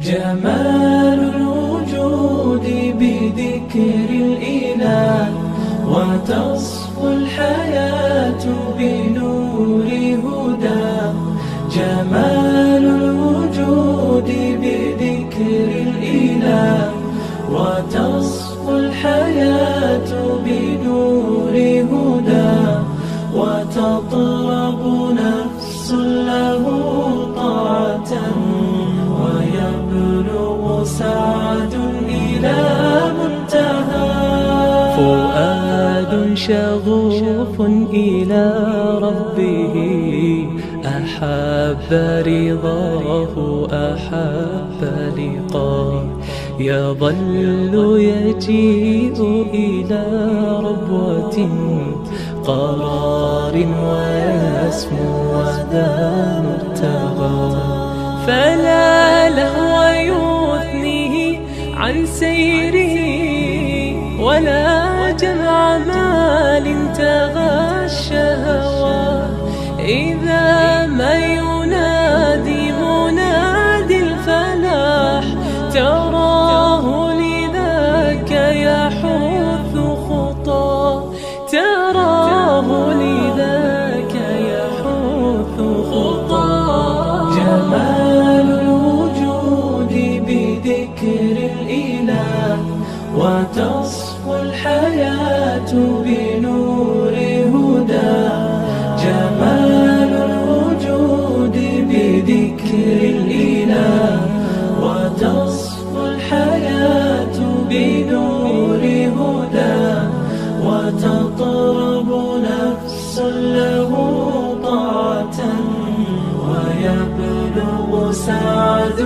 جمال الوجود بذكر الإله، وتصفو الحياة بنور هداه. جمال الوجود بذكر الإله، وتصفو الحياة بنور هداه. وتطلب نفس له طاعة، ويبلغ سعد إلى منتهى. فؤاد شغوف إلى ربه، أحب رضاه أحب لقاه. يظل يجيء إلى ربوة قرار، ويسمو وذا مرتغى. فلا لهو يثنيه عن سيره، ولا جمع مال تغى الشهوات. إذا ما ينادي منادي الفلاح، تراه لذاك يحث خطاه. تراه لذاك يحث خطاه. جمال الوجود بذكر الإله، وتصفو الحياة بنور هداه. جمال الوجود بذكر الإله، وتصفو الحياة بنور هداه. وتطرب نفس له طاعة، ويبلغ سعد